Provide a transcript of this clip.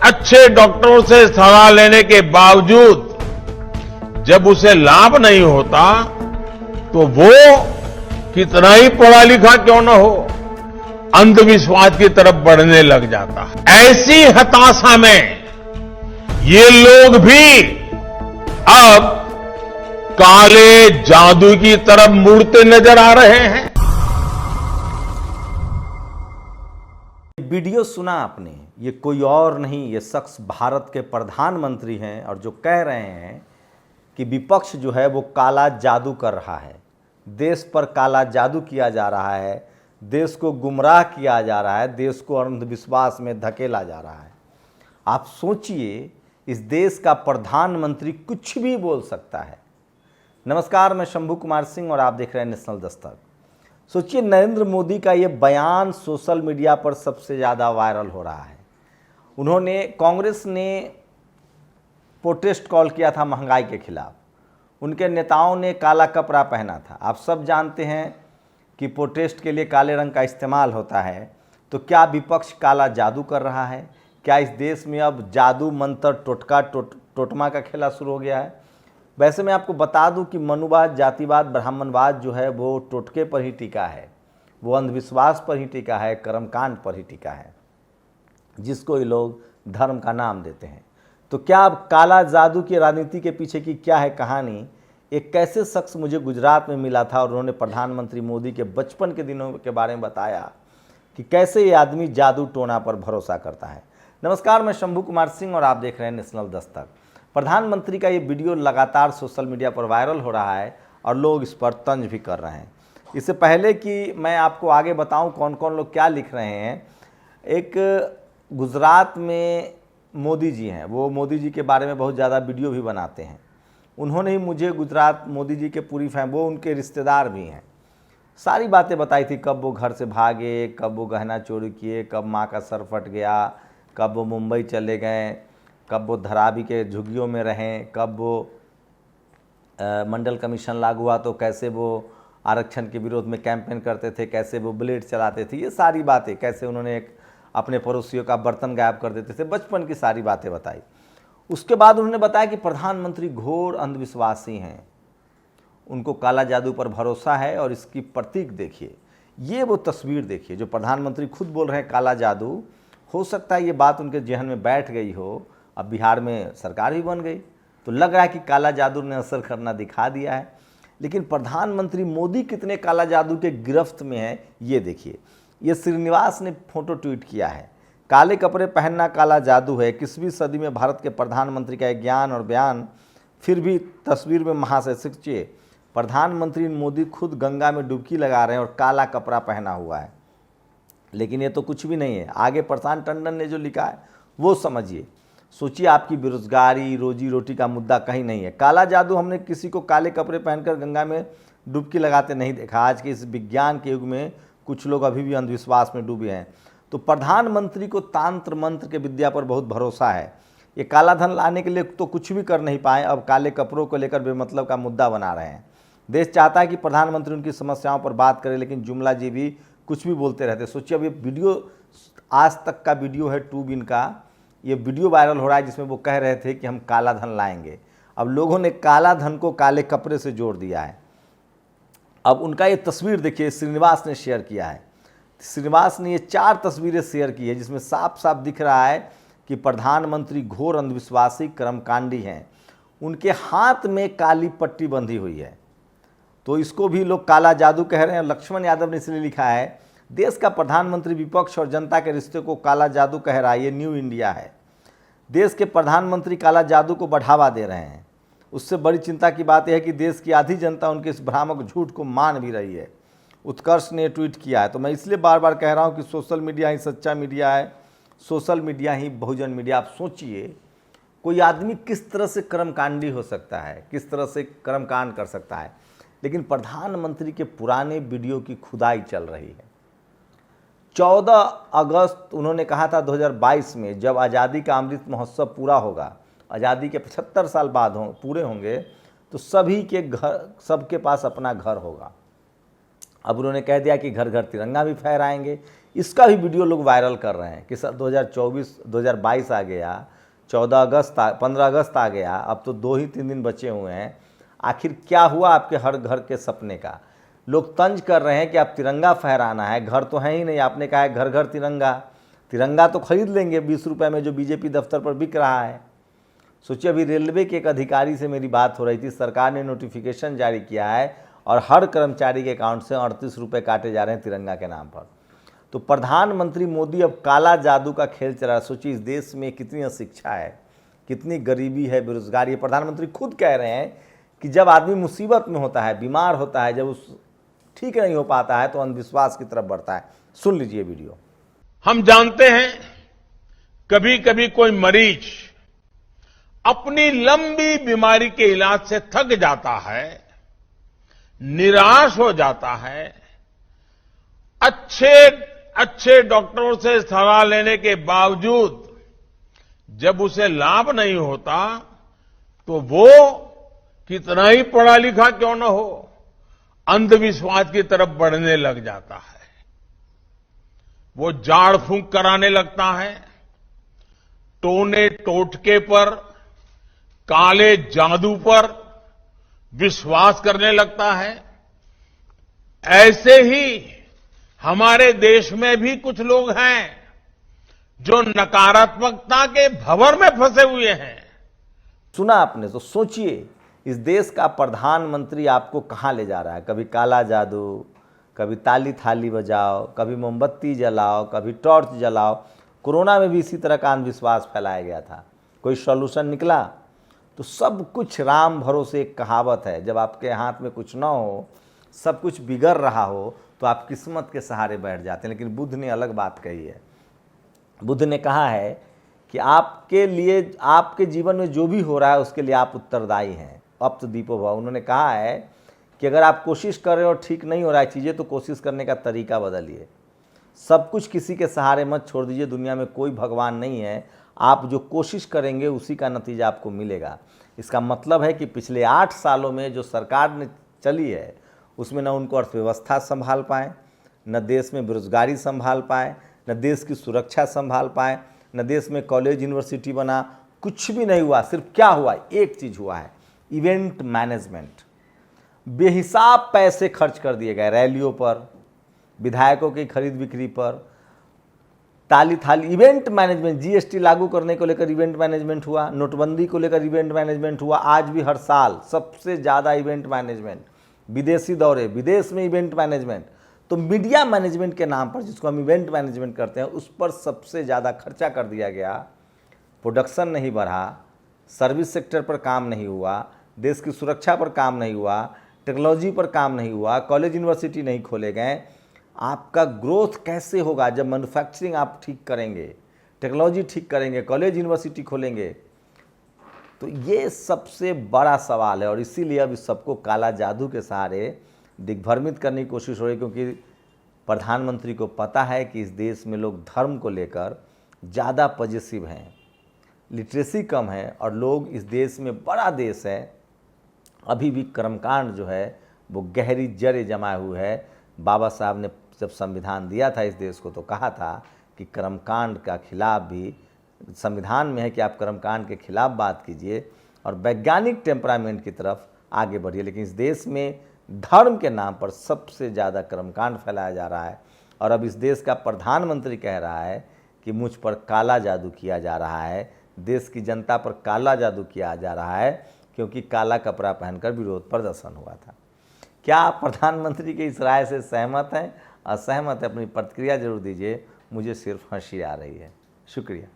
अच्छे डॉक्टरों से सलाह लेने के बावजूद जब उसे लाभ नहीं होता तो वो कितना ही पढ़ा लिखा क्यों न हो, अंधविश्वास की तरफ बढ़ने लग जाता है। ऐसी हताशा में ये लोग भी अब काले जादू की तरफ मुड़ते नजर आ रहे हैं। वीडियो सुना आपने, ये कोई और नहीं, ये शख्स भारत के प्रधानमंत्री हैं और जो कह रहे हैं कि विपक्ष जो है वो काला जादू कर रहा है, देश पर काला जादू किया जा रहा है, देश को गुमराह किया जा रहा है, देश को अंधविश्वास में धकेला जा रहा है। आप सोचिए, इस देश का प्रधानमंत्री कुछ भी बोल सकता है। नमस्कार, मैं शंभू कुमार सिंह और आप देख रहे हैं नेशनल दस्तक। सोचिए, नरेंद्र मोदी का ये बयान सोशल मीडिया पर सबसे ज़्यादा वायरल हो रहा है। कांग्रेस ने प्रोटेस्ट कॉल किया था महंगाई के खिलाफ, उनके नेताओं ने काला कपड़ा पहना था। आप सब जानते हैं कि प्रोटेस्ट के लिए काले रंग का इस्तेमाल होता है। तो क्या विपक्ष काला जादू कर रहा है? क्या इस देश में अब जादू मंत्र टोटका टोटमा का खेला शुरू हो गया है? वैसे मैं आपको बता दूं कि मनुवाद, जातिवाद, ब्राह्मणवाद जो है वो टोटके पर ही टिका है, वो अंधविश्वास पर ही टिका है, कर्मकांड पर ही टिका है, जिसको ये लोग धर्म का नाम देते हैं। तो क्या अब काला जादू की राजनीति के पीछे की क्या है कहानी? एक कैसे शख्स मुझे गुजरात में मिला था और उन्होंने प्रधानमंत्री मोदी के बचपन के दिनों के बारे में बताया कि कैसे ये आदमी जादू टोना पर भरोसा करता है। नमस्कार, मैं शंभू कुमार सिंह और आप देख रहे हैं नेशनल दस्तक। प्रधानमंत्री का ये वीडियो लगातार सोशल मीडिया पर वायरल हो रहा है और लोग इस पर तंज भी कर रहे हैं। इससे पहले कि मैं आपको आगे बताऊं कौन कौन लोग क्या लिख रहे हैं, एक गुजरात में मोदी जी हैं, वो मोदी जी के बारे में बहुत ज़्यादा वीडियो भी बनाते हैं। उन्होंने ही मुझे गुजरात मोदी जी के पूरी वो उनके रिश्तेदार भी हैं, सारी बातें बताई थी। कब वो घर से भागे, कब वो गहना चोरी किए, कब माँ का सर फट गया, कब वो मुंबई चले गए, कब वो धरावी के झुग्गियों में रहें, कब वो मंडल कमीशन लागू हुआ तो कैसे वो आरक्षण के विरोध में कैंपेन करते थे, कैसे वो ब्लेड चलाते थे, ये सारी बातें, कैसे उन्होंने एक अपने पड़ोसियों का बर्तन गायब कर देते थे, बचपन की सारी बातें बताई। उसके बाद उन्होंने बताया कि प्रधानमंत्री घोर अंधविश्वासी हैं, उनको काला जादू पर भरोसा है। और इसकी प्रतीक देखिए, ये वो तस्वीर देखिए जो प्रधानमंत्री खुद बोल रहे हैं काला जादू। हो सकता है ये बात उनके जहन में बैठ गई हो, अब बिहार में सरकार भी बन गई तो लग रहा है कि काला जादू ने असर करना दिखा दिया है। लेकिन प्रधानमंत्री मोदी कितने काला जादू के गिरफ्त में हैं, ये देखिए। ये श्रीनिवास ने फोटो ट्वीट किया है, काले कपड़े पहनना काला जादू है। 21वीं सदी में भारत के प्रधानमंत्री का ज्ञान और बयान, फिर भी तस्वीर में महाशय सोचिए, प्रधानमंत्री मोदी खुद गंगा में डुबकी लगा रहे हैं और काला कपड़ा पहना हुआ है। लेकिन ये तो कुछ भी नहीं है, आगे प्रशांत टंडन ने जो लिखा है वो समझिए। सोचिए, आपकी बेरोजगारी, रोजी रोटी का मुद्दा कहीं नहीं है। काला जादू, हमने किसी को काले कपड़े पहनकर गंगा में डुबकी लगाते नहीं देखा। आज के इस विज्ञान के युग में कुछ लोग अभी भी अंधविश्वास में डूबे हैं। तो प्रधानमंत्री को तांत्र मंत्र के विद्या पर बहुत भरोसा है। ये काला धन लाने के लिए तो कुछ भी कर नहीं पाए, अब काले कपड़ों को लेकर बेमतलब का मुद्दा बना रहे हैं। देश चाहता है कि प्रधानमंत्री उनकी समस्याओं पर बात करे, लेकिन जुमला जी भी कुछ भी बोलते रहते। सोचिए, अब ये वीडियो आज तक का वीडियो है, टूबिन का ये वीडियो वायरल हो रहा है जिसमें वो कह रहे थे कि हम काला धन लाएंगे। अब लोगों ने काला धन को काले कपड़े से जोड़ दिया है। अब उनका ये तस्वीर देखिए, श्रीनिवास ने शेयर किया है। श्रीनिवास ने ये 4 तस्वीरें शेयर की है जिसमें साफ साफ दिख रहा है कि प्रधानमंत्री घोर अंधविश्वासी कर्मकांडी हैं। उनके हाथ में काली पट्टी बंधी हुई है, तो इसको भी लोग काला जादू कह रहे हैं। लक्ष्मण यादव ने इसलिए लिखा है, देश का प्रधानमंत्री विपक्ष और जनता के रिश्ते को काला जादू कह रहा है, ये न्यू इंडिया है। देश के प्रधानमंत्री काला जादू को बढ़ावा दे रहे हैं। उससे बड़ी चिंता की बात यह है कि देश की आधी जनता उनके इस भ्रामक झूठ को मान भी रही है। उत्कर्ष ने ट्वीट किया है। तो मैं इसलिए बार बार कह रहा हूं कि सोशल मीडिया ही सच्चा मीडिया है, सोशल मीडिया ही बहुजन मीडिया। आप सोचिए, कोई आदमी किस तरह से कर्मकांडी हो सकता है, किस तरह से कर्मकांड कर सकता है। लेकिन प्रधानमंत्री के पुराने वीडियो की खुदाई चल रही है। 14 अगस्त उन्होंने कहा था 2022 में, जब आज़ादी का अमृत महोत्सव पूरा होगा, आज़ादी के 75 साल बाद पूरे होंगे, तो सभी के घर, सबके पास अपना घर होगा। अब उन्होंने कह दिया कि घर घर तिरंगा भी फहराएंगे। इसका भी वीडियो लोग वायरल कर रहे हैं कि सर 2022 आ गया, 15 अगस्त आ गया, अब तो 2 ही 3 दिन बचे हुए हैं, आखिर क्या हुआ आपके हर घर के सपने का। लोग तंज कर रहे हैं कि आप तिरंगा फहराना है, घर तो है ही नहीं, आपने कहा है घर घर तिरंगा, तिरंगा तो खरीद लेंगे 20 रुपये में जो बीजेपी दफ्तर पर बिक रहा है। सोचिए, अभी रेलवे के एक अधिकारी से मेरी बात हो रही थी, सरकार ने नोटिफिकेशन जारी किया है और हर कर्मचारी के अकाउंट से 38 रुपये काटे जा रहे हैं तिरंगा के नाम पर। तो प्रधानमंत्री मोदी अब काला जादू का खेल चला रहा है। सोचिए, इस देश में कितनी अशिक्षा है, कितनी गरीबी है, बेरोजगारी है। प्रधानमंत्री खुद कह रहे हैं कि जब आदमी मुसीबत में होता है, बीमार होता है, जब उस ठीक नहीं हो पाता है तो अंधविश्वास की तरफ बढ़ता है। सुन लीजिए वीडियो। हम जानते हैं कभी कभी कोई मरीज अपनी लंबी बीमारी के इलाज से थक जाता है, निराश हो जाता है, अच्छे डॉक्टरों से सलाह लेने के बावजूद जब उसे लाभ नहीं होता तो वो कितना ही पढ़ा लिखा क्यों न हो, अंधविश्वास की तरफ बढ़ने लग जाता है। वो झाड़ फूंक कराने लगता है, टोने टोटके पर, काले जादू पर विश्वास करने लगता है। ऐसे ही हमारे देश में भी कुछ लोग हैं जो नकारात्मकता के भंवर में फंसे हुए हैं। सुना आपने तो सोचिए, इस देश का प्रधानमंत्री आपको कहां ले जा रहा है। कभी काला जादू, कभी ताली थाली बजाओ, कभी मोमबत्ती जलाओ, कभी टॉर्च जलाओ। कोरोना में भी इसी तरह का अंधविश्वास फैलाया गया था। कोई सॉल्यूशन निकला? तो सब कुछ राम भरोसे एक कहावत है, जब आपके हाथ में कुछ ना हो, सब कुछ बिगड़ रहा हो, तो आप किस्मत के सहारे बैठ जाते हैं। लेकिन बुद्ध ने अलग बात कही है। बुद्ध ने कहा है कि आपके लिए, आपके जीवन में जो भी हो रहा है उसके लिए आप उत्तरदायी हैं। अब तो दीपो भव। उन्होंने कहा है कि अगर आप कोशिश कर रहे हो और ठीक नहीं हो रहा है चीज़ें, तो कोशिश करने का तरीका बदलिए। सब कुछ किसी के सहारे मत छोड़ दीजिए। दुनिया में कोई भगवान नहीं है, आप जो कोशिश करेंगे उसी का नतीजा आपको मिलेगा। इसका मतलब है कि पिछले 8 सालों में जो सरकार ने चली है उसमें न उनको अर्थव्यवस्था संभाल पाए, न देश में बेरोजगारी संभाल पाए, न देश की सुरक्षा संभाल पाए, न देश में कॉलेज यूनिवर्सिटी बना, कुछ भी नहीं हुआ। सिर्फ क्या हुआ? एक चीज़ हुआ है, इवेंट मैनेजमेंट। बेहिसाब पैसे खर्च कर दिए गए रैलियों पर, विधायकों की खरीद बिक्री पर, ताली थाली। इवेंट मैनेजमेंट, जीएसटी लागू करने को लेकर इवेंट मैनेजमेंट हुआ, नोटबंदी को लेकर इवेंट मैनेजमेंट हुआ, आज भी हर साल सबसे ज़्यादा इवेंट मैनेजमेंट। विदेशी दौरे, विदेश में इवेंट मैनेजमेंट। तो मीडिया मैनेजमेंट के नाम पर, जिसको हम इवेंट मैनेजमेंट करते हैं, उस पर सबसे ज़्यादा खर्चा कर दिया गया। प्रोडक्शन नहीं बढ़ा, सर्विस सेक्टर पर काम नहीं हुआ, देश की सुरक्षा पर काम नहीं हुआ, टेक्नोलॉजी पर काम नहीं हुआ, कॉलेज यूनिवर्सिटी नहीं खोले गए। आपका ग्रोथ कैसे होगा जब मैन्युफैक्चरिंग आप ठीक करेंगे, टेक्नोलॉजी ठीक करेंगे, कॉलेज यूनिवर्सिटी खोलेंगे? तो ये सबसे बड़ा सवाल है और इसीलिए अब इस सबको काला जादू के सहारे दिग्भ्रमित करने की कोशिश हो रही है। क्योंकि प्रधानमंत्री को पता है कि इस देश में लोग धर्म को लेकर ज़्यादा पॉजिटिव हैं, लिटरेसी कम है और लोग, इस देश में बड़ा देश है, अभी भी कर्मकांड जो है वो गहरी जड़ें जमाए हुए है। बाबा साहब ने जब संविधान दिया था इस देश को तो कहा था कि कर्मकांड का खिलाफ भी संविधान में है कि आप कर्मकांड के खिलाफ बात कीजिए और वैज्ञानिक टेम्परामेंट की तरफ आगे बढ़िए। लेकिन इस देश में धर्म के नाम पर सबसे ज़्यादा कर्मकांड फैलाया जा रहा है और अब इस देश का प्रधानमंत्री कह रहा है कि मुझ पर काला जादू किया जा रहा है, देश की जनता पर काला जादू किया जा रहा है, क्योंकि काला कपड़ा पहनकर विरोध प्रदर्शन हुआ था। क्या आप प्रधानमंत्री की इस राय से सहमत हैं? असहमत है? अपनी प्रतिक्रिया जरूर दीजिए। मुझे सिर्फ हंसी आ रही है। शुक्रिया।